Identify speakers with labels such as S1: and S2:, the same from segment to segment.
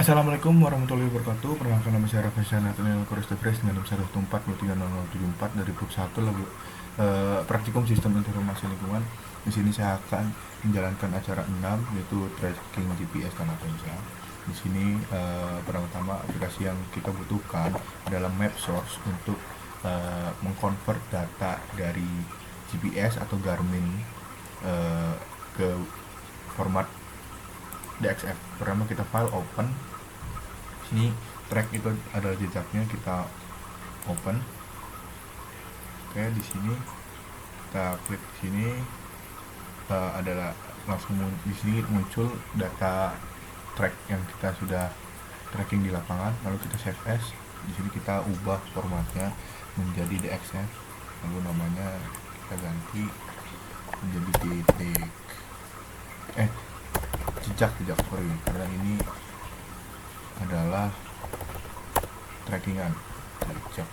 S1: Assalamualaikum warahmatullahi wabarakatuh. Perkenalkan nama saya Rafael Nathaniel Korestefres dengan nomor 114 dari Grup 1 lalu Praktikum Sistem Informasi Lingkungan. Di sini saya akan menjalankan acara 6 yaitu tracking GPS tanah ponsel. Di sini pertama aplikasi yang kita butuhkan adalah map source untuk mengkonvert data dari GPS atau Garmin ke format DXF. Pertama kita file open. Sini track itu adalah jejaknya, kita open. Oke, di sini kita klik sini adalah langsung di sini muncul data track yang kita sudah tracking di lapangan. Lalu kita save as. Di sini kita ubah formatnya menjadi DXF. Lalu namanya kita ganti menjadi titik jejak sorry, karena ini adalah trackingan jejak.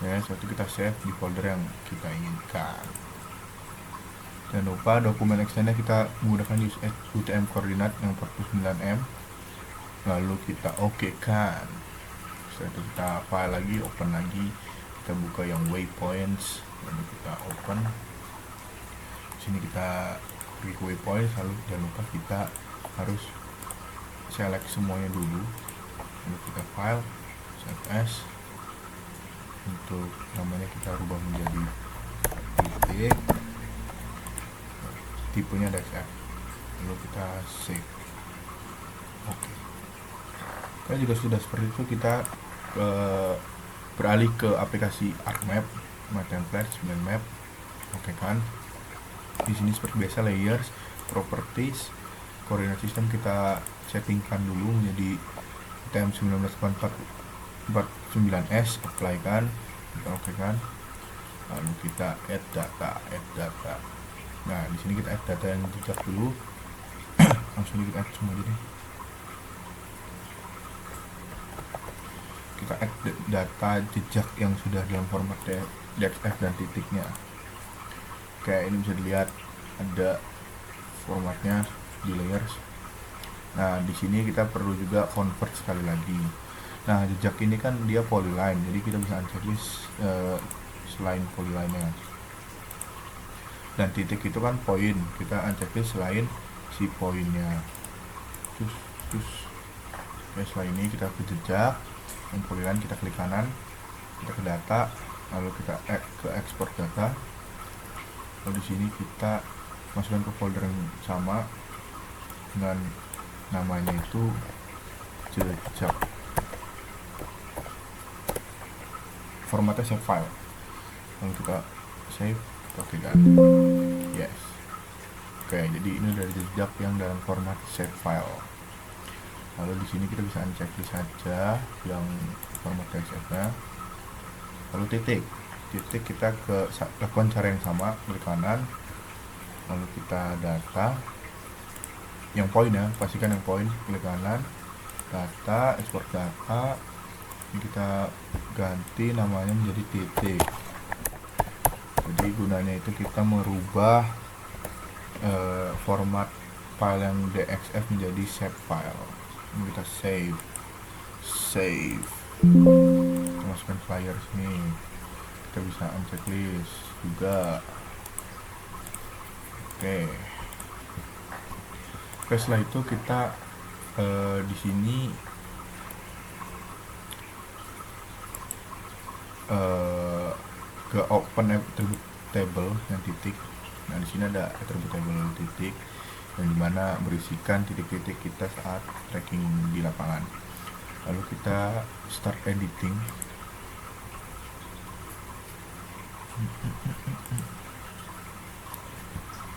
S1: Ya, setelah itu kita save di folder yang kita inginkan. Jangan lupa dokumen extendnya kita menggunakan UTM koordinat yang 49M. Lalu kita oke kan. Setelah itu kita file lagi, open lagi, kita buka yang waypoints, lalu kita open. Sini kita pergi ke waypoints, lalu jangan lupa kita harus select semuanya dulu. Lalu kita file, save as. Untuk namanya kita rubah menjadi titik, tipenya DXF. Lalu kita save. Oke. Kita juga sudah seperti itu, kita beralih ke aplikasi ArcMap, My Template, 9 Map. Oke kan. Di sini seperti biasa layers, properties, koordinat sistem kita settingkan dulu menjadi TM 1949S, apply kan. Kita oke kan. Lalu kita add data. Nah, di sini kita add data yang jejak dulu. Langsung kita add semua jadi. Kita add data jejak yang sudah dalam format DXF dan titiknya. Oke, ini bisa dilihat ada formatnya di layers. Nah, di sini kita perlu juga convert sekali lagi. Nah, jejak ini kan dia polyline, jadi kita bisa unchecklist selain polyline-nya. Dan titik itu kan poin, kita unchecklist selain si poinnya. Terus oke, setelah ini kita ke jejak. Yang polyline kita klik kanan, kita ke data, lalu kita ke export data. Lalu di sini kita masukkan ke folder yang sama dengan namanya itu jejak. Formatnya save file. Lalu kita save, kita oke kan? Yes. Oke, jadi ini dari jejak yang dalam format save file. Lalu di sini kita bisa unchecklist saja yang format DXF-nya. Lalu titik kita lakukan cara yang sama, klik kanan, lalu kita data yang poin ya, pastikan yang poin, klik kanan, data, export data. Ini kita ganti namanya menjadi titik. Jadi gunanya itu kita merubah format file yang DXF menjadi save file. Ini kita save, kita masukkan flyers nih. Kita bisa unchecklist juga. Oke, setelah itu kita di sini ke open attribute table yang titik. Nah, di sini ada attribute table titik yang dimana berisikan titik-titik kita saat tracking di lapangan. Lalu kita start editing.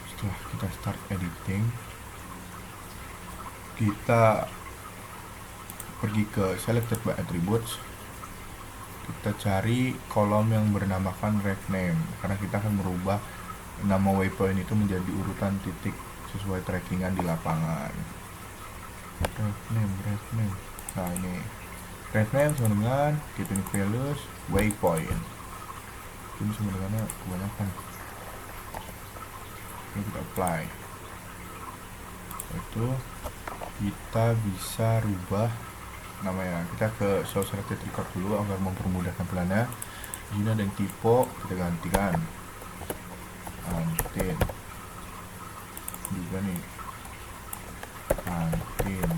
S1: Setelah kita start editing, kita pergi ke selected by attributes. Kita cari kolom yang bernamakan ref name, karena kita akan merubah nama waypoint itu menjadi urutan titik sesuai trackingan di lapangan. Ref name. Nah, ini ref name sama dengan keeping values waypoint. Ini sama dengannya kebanyakan. apply. Itu kita bisa rubah namanya. Kita ke show selected record dulu agar mempermudah tampilannya. Di sini ada yang typo, kita gantikan Antin juga nih, Antin.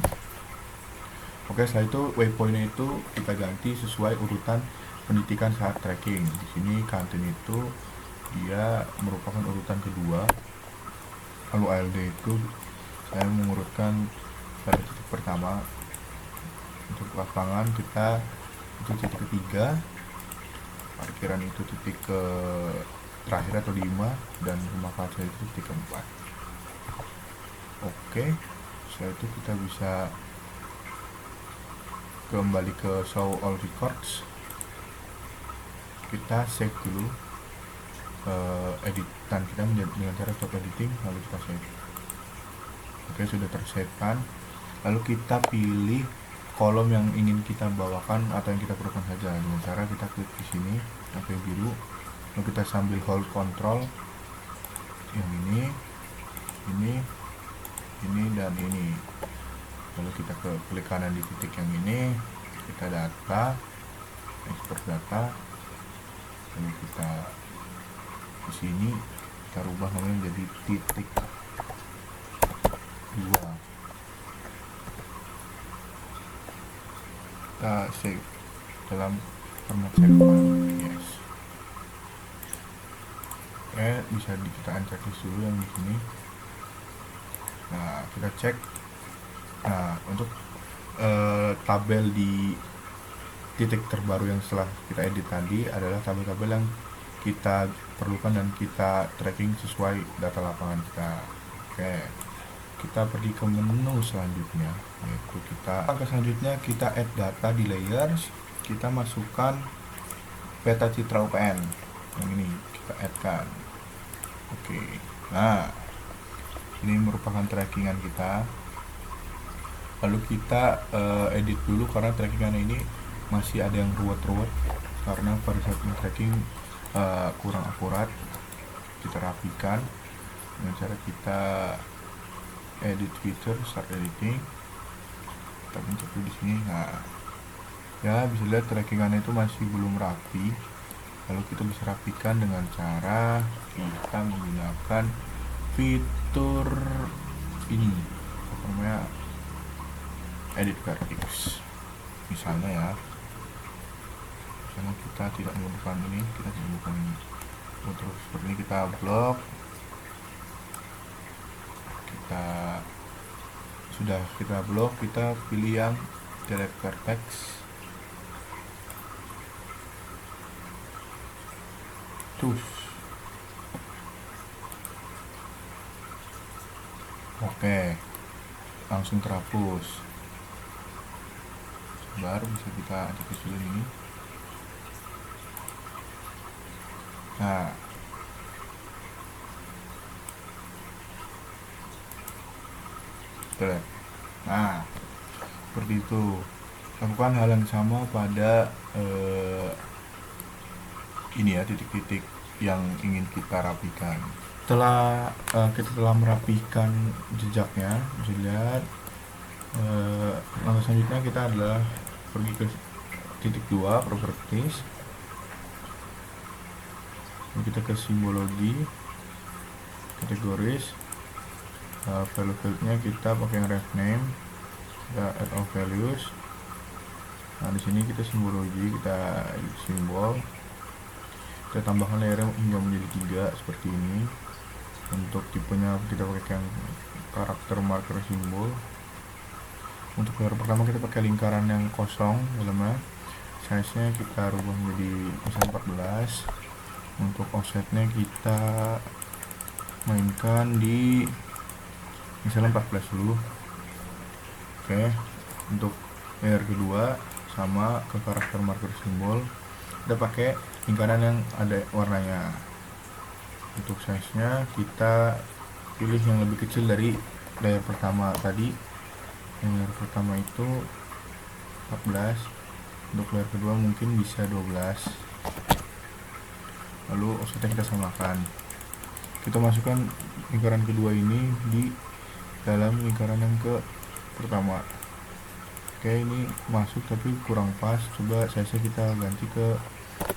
S1: Oke, setelah itu waypointnya itu kita ganti sesuai urutan penitikan saat tracking. Di sini kantin itu dia merupakan urutan kedua, lalu ALD itu saya mengurutkan pada titik pertama. Untuk lapangan kita itu titik ketiga, parkiran itu titik ke terakhir atau 5, dan rumah kaca itu titik keempat. Oke, setelah itu kita bisa kembali ke show all records. Kita save dulu editan kita dengan cara stop editing, lalu kita save. Oke, sudah tersavekan. Lalu kita pilih kolom yang ingin kita bawakan atau yang kita perlukan saja dengan cara kita klik di sini yang biru, lalu kita sambil hold control yang ini dan ini, lalu kita klik kanan di titik yang ini, kita data, export data, lalu kita di sini kita rubah namanya menjadi titik 2. Kita save dalam format save file. Yes. Oke, bisa kita uncheck dulu yang di sini. Nah, kita cek. Nah, untuk tabel di titik terbaru yang setelah kita edit tadi adalah tabel-tabel yang kita perlukan dan kita tracking sesuai data lapangan kita. Oke, kita pergi ke menu selanjutnya, yaitu langkah selanjutnya kita add data di layers. Kita masukkan peta citra UPN yang ini, kita add kan. Oke, nah ini merupakan trackingan kita. Lalu kita edit dulu karena trackingan ini masih ada yang ruwet-ruwet karena pada saat tracking kurang akurat. Kita rapikan dengan cara kita edit feature, start editing. Kita pencet di sini. Nah, ya bisa lihat trackingannya itu masih belum rapi. Lalu kita bisa rapikan dengan cara kita menggunakan fitur ini, apa namanya, edit graphics. Misalnya ya, misalnya kita tidak menggunakan ini, kita menggunakan ini. Untuk seperti ini kita blok. Kita blok, kita pilih yang delete vertex. Oke, langsung terhapus. Baru bisa kita adjust dulu ini. Nah, nah seperti itu. Lakukan hal yang sama pada ini ya, titik-titik yang ingin kita rapikan. Setelah kita telah merapikan jejaknya, bisa dilihat langkah selanjutnya kita adalah pergi ke titik 2 properties. Kita ke simbologi, kategoris, value-nya kita pakai yang ref name, kita add all values. Nah, di sini kita simbologi, kita edit simbol, kita tambahkan layer hingga menjadi 3 seperti ini. Untuk tipenya kita pakai yang karakter marker simbol. Untuk layer pertama kita pakai lingkaran yang kosong dalamnya. Size nya kita rubah menjadi misalnya 14. Untuk offsetnya kita mainkan di misalnya 14 dulu. Oke, untuk layer kedua sama ke karakter marker simbol kita pakai lingkaran yang ada warnanya. Untuk size nya kita pilih yang lebih kecil dari layer pertama tadi. Layer pertama itu 14, untuk layer kedua mungkin bisa 12. Lalu offsetnya kita samakan, kita masukkan lingkaran kedua ini di dalam lingkaran yang ke pertama. Oke, ini masuk tapi kurang pas, coba size kita ganti ke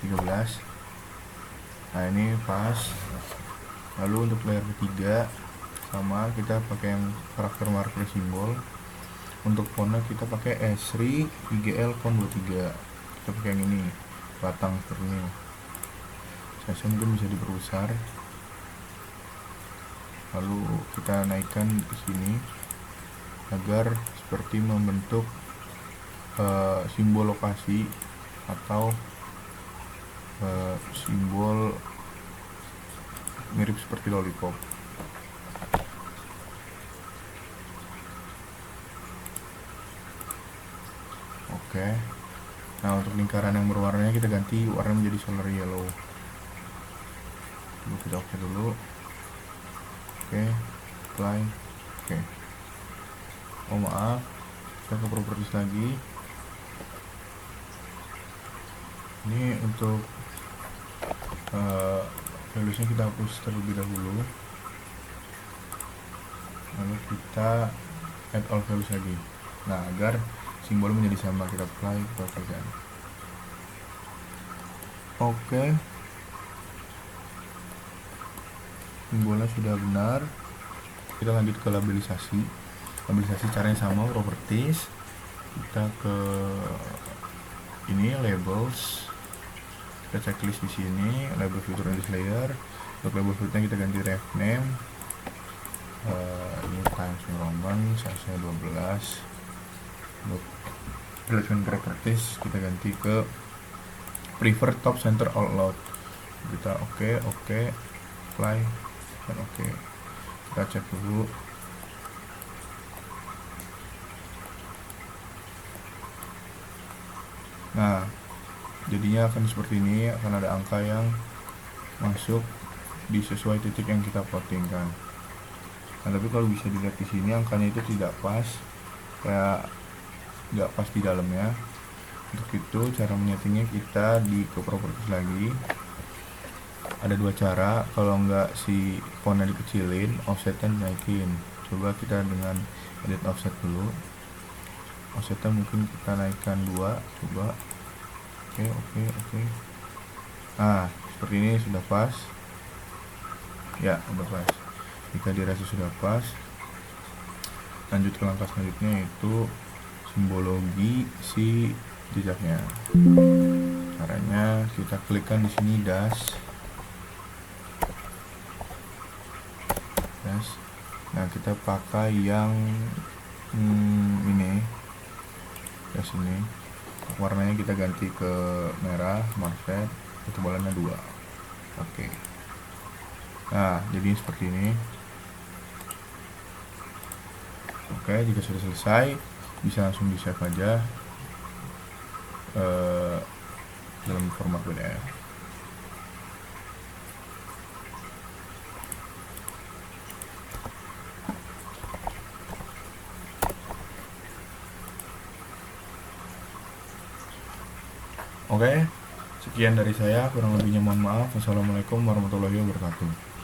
S1: 13. Nah ini pas. Lalu untuk layer ketiga sama, kita pakai yang karakter marker simbol. Untuk fontnya kita pakai Esri IGL font 23. Kita pakai yang ini, batang seperti ini. Size mungkin bisa diperbesar. Lalu kita naikkan ke sini agar seperti membentuk simbol lokasi atau simbol mirip seperti lollipop. Oke. Nah untuk lingkaran yang berwarnanya kita ganti warna menjadi solar yellow. Dulu kita oke dulu. Oke, apply. Oke. Oh maaf, kita ke properties lagi. Ini untuk valuesnya kita hapus terlebih dahulu, lalu kita add all values lagi. Nah agar simbol menjadi sama, kita apply, kita okekan. Oke, simbolnya sudah benar. Kita lanjut ke labelisasi. Labelisasi caranya sama, properties, kita ke ini labels, kita checklist di sini, label filter edit layer. Untuk label filternya kita ganti ref name, ini Times New Roman, size-nya 12. Untuk relation properties kita ganti ke prefer top center all out. Kita oke, apply, dan oke. Kita cek dulu. Nah jadinya akan seperti ini, akan ada angka yang masuk di sesuai titik yang kita plottingkan. Nah tapi kalau bisa dilihat di sini angkanya itu tidak pas, kayak nggak pas di dalamnya. Untuk itu cara menyetingnya kita ke properties lagi. Ada dua cara, kalau nggak si fontnya dikecilin, offsetnya naikin. Coba kita dengan edit offset dulu. Offsetnya mungkin kita naikkan 2, coba. Oke. Nah seperti ini sudah pas ya, sudah pas. Jika dirasa sudah pas, lanjut ke langkah selanjutnya, yaitu simbologi si jejaknya. Caranya kita klikkan di sini dash. Nah kita pakai yang ini, dash ini. Warnanya kita ganti ke merah, market, ketebalannya 2. Oke. Nah jadi seperti ini. Oke, jika sudah selesai bisa langsung di save aja dalam format PDF. Oke, sekian dari saya, kurang lebihnya mohon maaf. Wassalamualaikum warahmatullahi wabarakatuh.